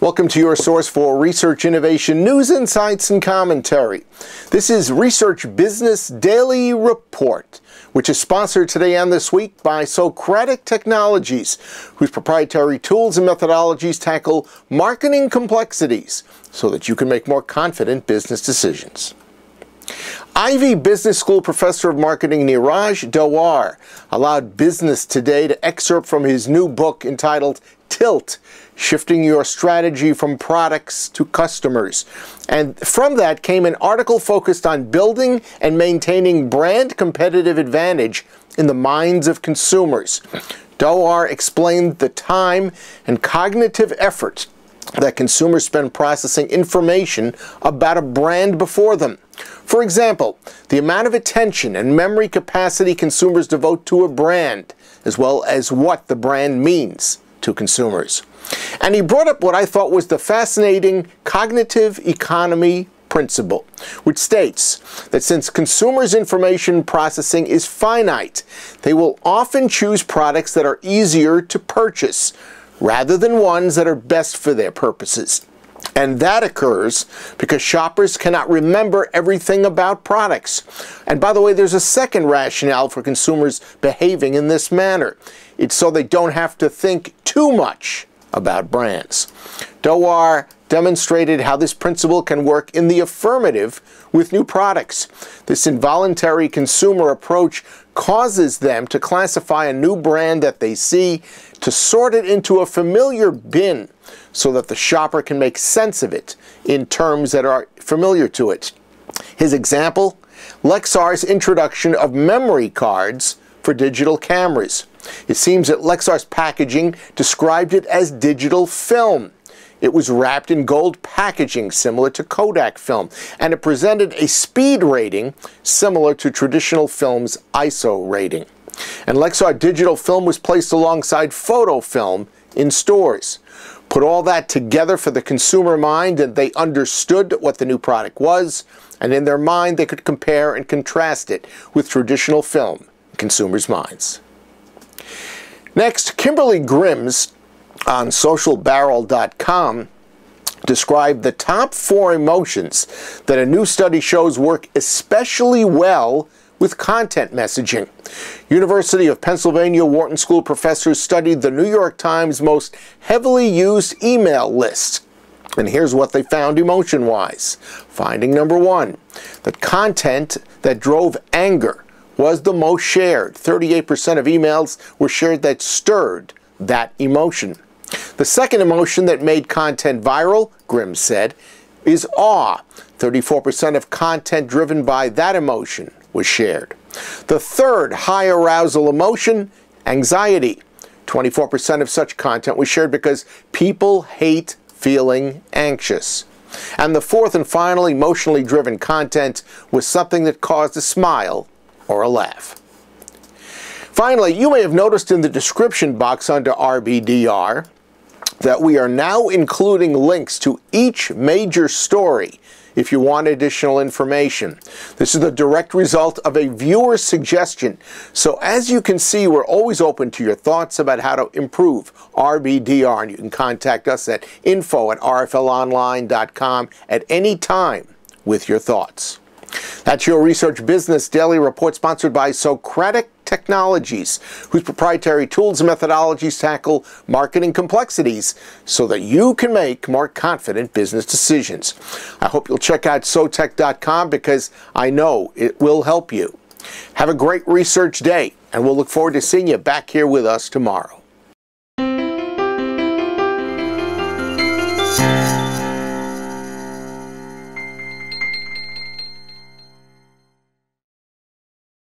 Welcome to your source for research, innovation, news, insights, and commentary. This is Research Business Daily Report, which is sponsored today and this week by Socratic Technologies, whose proprietary tools and methodologies tackle marketing complexities so that you can make more confident business decisions. Ivy Business School professor of marketing Neeraj Dawar allowed Business Today to excerpt from his new book entitled Tilt, Shifting Your Strategy from Products to Customers. And from that came an article focused on building and maintaining brand competitive advantage in the minds of consumers. Dawar explained the time and cognitive effort that consumers spend processing information about a brand before them. For example, the amount of attention and memory capacity consumers devote to a brand, as well as what the brand means to consumers. And he brought up what I thought was the fascinating cognitive economy principle, which states that since consumers' information processing is finite, they will often choose products that are easier to purchase, rather than ones that are best for their purposes. And that occurs because shoppers cannot remember everything about products. And by the way, there's a second rationale for consumers behaving in this manner. It's so they don't have to think too much about brands. Dawar demonstrated how this principle can work in the affirmative with new products. This involuntary consumer approach causes them to classify a new brand that they see, to sort it into a familiar bin so that the shopper can make sense of it in terms that are familiar to it. His example, Lexar's introduction of memory cards for digital cameras. It seems that Lexar's packaging described it as digital film. It was wrapped in gold packaging similar to Kodak film, and it presented a speed rating similar to traditional film's ISO rating. And Lexar digital film was placed alongside photo film in stores. Put all that together for the consumer mind, and they understood what the new product was, and in their mind they could compare and contrast it with traditional film in consumers' minds. Next, Kimberly Grims on socialbarrel.com described the top 4 emotions that a new study shows work especially well with content messaging. University of Pennsylvania Wharton School professors studied the New York Times most heavily used email list. And here's what they found emotion-wise. Finding number 1, that content that drove anger was the most shared. 38% of emails were shared that stirred that emotion. The second emotion that made content viral, Grimm said, is awe. 34% of content driven by that emotion was shared. The third high arousal emotion, anxiety. 24% of such content was shared because people hate feeling anxious. And the fourth and final emotionally driven content was something that caused a smile or a laugh. Finally, you may have noticed in the description box under RBDR that we are now including links to each major story if you want additional information. This is the direct result of a viewer suggestion. So as you can see, we're always open to your thoughts about how to improve RBDR, and you can contact us at info@rflonline.com at any time with your thoughts. That's your Research Business Daily Report, sponsored by Socratic Technologies, whose proprietary tools and methodologies tackle marketing complexities so that you can make more confident business decisions. I hope you'll check out sotech.com because I know it will help you. Have a great research day, and we'll look forward to seeing you back here with us tomorrow.